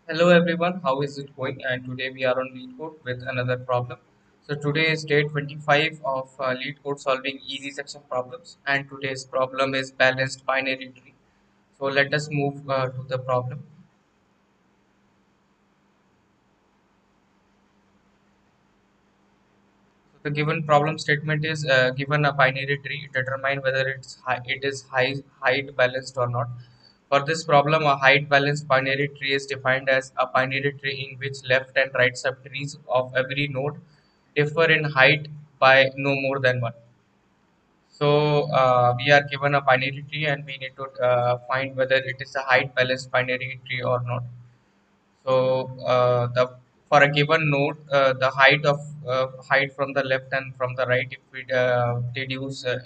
Hello everyone, how is it going? And today we are on LeetCode with another problem. So today is day 25 of LeetCode solving easy section problems, and today's problem is balanced binary tree. So let us move to the problem. So the given problem statement is given a binary tree, determine whether it is height balanced or not. For this problem, a height balanced binary tree is defined as a binary tree in which left and right subtrees of every node differ in height by no more than one. So we are given a binary tree and we need to find whether it is a height balanced binary tree or not. So the for a given node, the height from the left and from the right, if we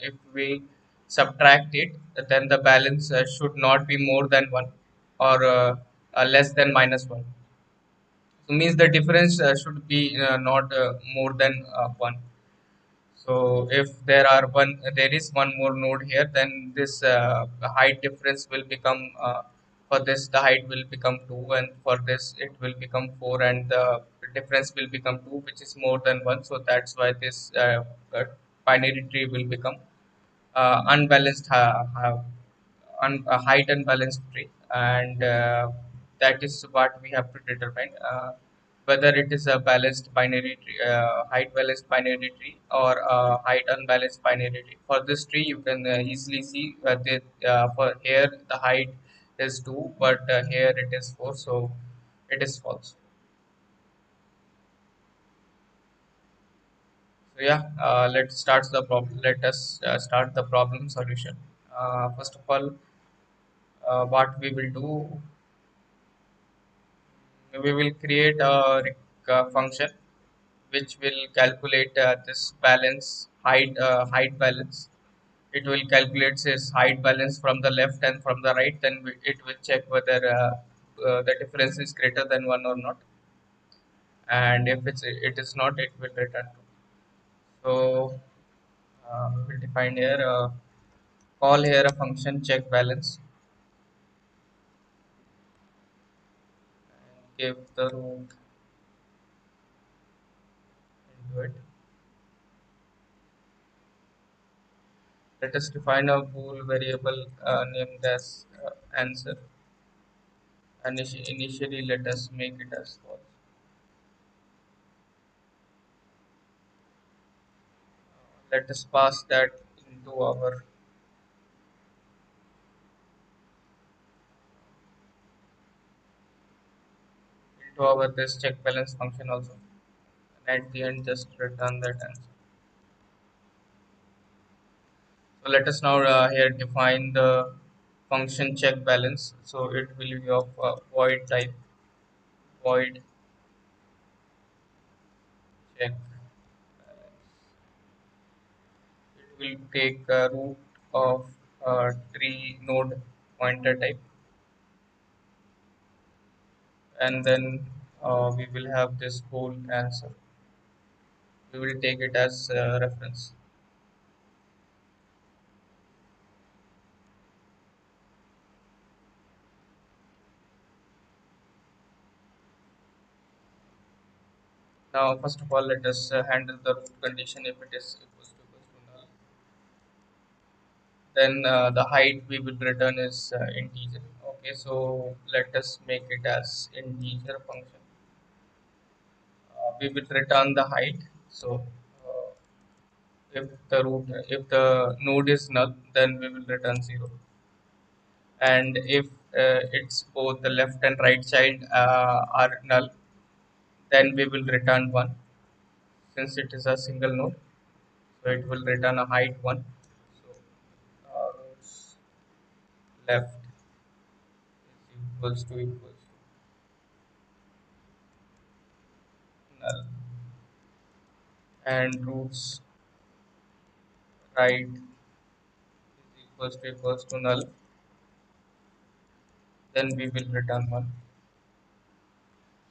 if we subtract it, then the balance should not be more than one or less than minus one. So means the difference should be not more than one. So if there is one more node here, then this height difference will become for this the height will become 2, and for this it will become 4, and the difference will become 2, which is more than 1. So that's why this binary tree will become unbalanced height unbalanced tree, and that is what we have to determine whether it is a balanced binary tree, height balanced binary tree or height unbalanced binary tree. For this tree, you can easily see that for here the height is 2, but here it is 4, so it is false. So yeah, let's start the problem. Let us start the problem solution. First of all, what we will do, we will create a function which will calculate this height balance. It will calculate its height balance from the left and from the right. Then it will check whether the difference is greater than one or not, and if it is not, it will return true. So we'll define here call here a function check balance and give the root into it. Let us define a bool variable named as answer. Initially, let us make it as false. Let us pass that into our this check balance function also. And at the end, just return that answer. So let us now here define the function check balance. So it will be of void type, void check balance. It will take root of tree node pointer type, and then we will have this whole answer. We will take it as reference. Now, first of all, let us handle the root condition. If it is equals to null, then the height we will return is integer. Okay, so let us make it as integer function. We will return the height. So uh, if the node is null, then we will return 0. And if it's both the left and right child are null, then we will return 1, since it is a single node. So it will return a height 1. So rows left is equals to null, and roots right is equals to null, then we will return 1.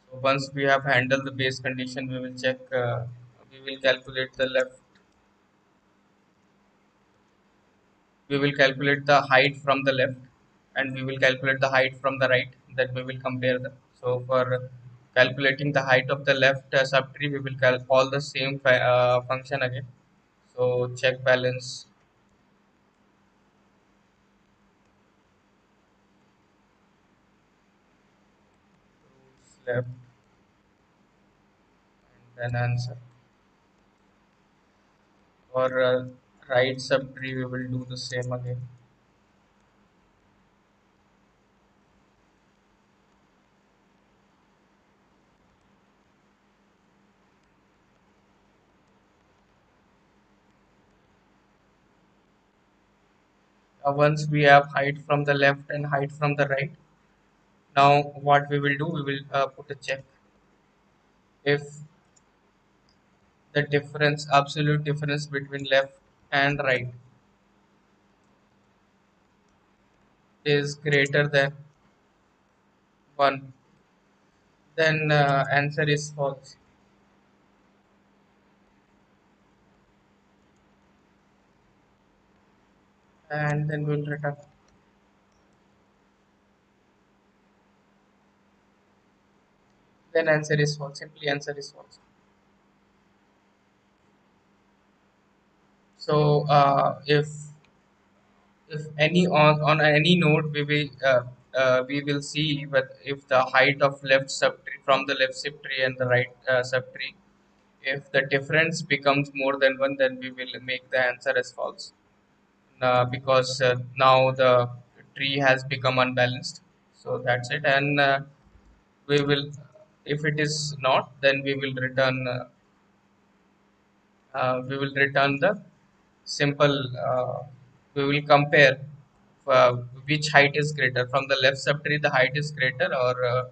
So once we have handled the base condition, we will check, we will calculate the left, we will calculate the height from the left, and we will calculate the height from the right, that we will compare them. So for calculating the height of the left subtree, we will call the same function again. So check balance left and then answer. For right subtree, we will do the same again. Once we have height from the left and height from the right, now what we will do, we will put a check. If the difference, absolute difference between left and right is greater than 1, then answer is false. And then we'll return. Then answer is false. Simply answer is false. So if any on any node we will see but if the height of left subtree from the left subtree and the right subtree, if the difference becomes more than 1, then we will make the answer as false, because now the tree has become unbalanced. So that's it. And we will, if it is not, then we will return the simple, we will compare uh, which height is greater from the left subtree, the height is greater, or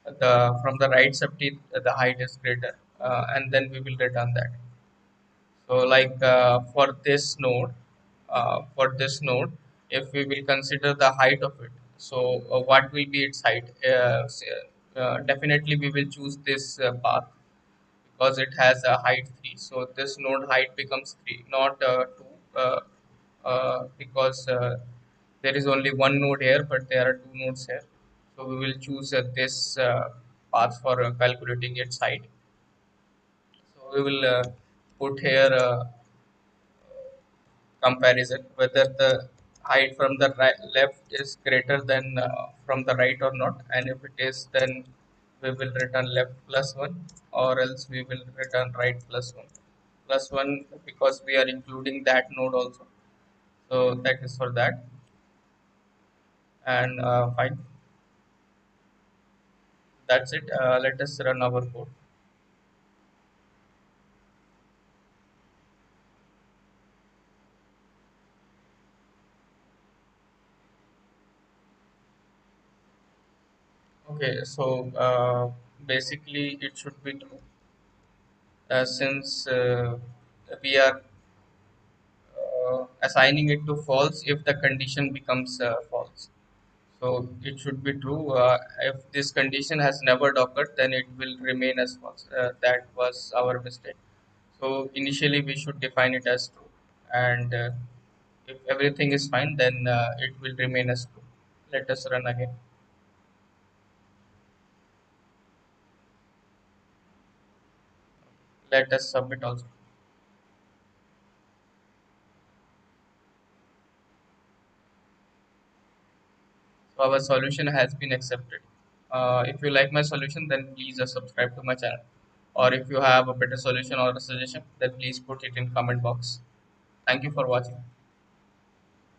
the from the right subtree the height is greater, and then we will return that. So like for this node, if we will consider the height of it, so what will be its height? Definitely we will choose this path because it has a height 3. So this node height becomes 3, not 2, because there is only one node here, but there are two nodes here. So we will choose this path for calculating its height. So we will put here comparison whether the height from the left is greater than from the right or not, and if it is, then we will return left plus 1, or else we will return right plus 1. Plus 1 because we are including that node also, so that is for that. And fine, that's it. Let us run our code. Okay, so basically it should be true, since we are assigning it to false if the condition becomes false. So it should be true. If this condition has never occurred, then it will remain as false. That was our mistake. So initially we should define it as true, and if everything is fine, then it will remain as true. Let us run again. Let us submit also. So our solution has been accepted. If you like my solution, then please subscribe to my channel. Or if you have a better solution or a suggestion, then please put it in comment box. Thank you for watching.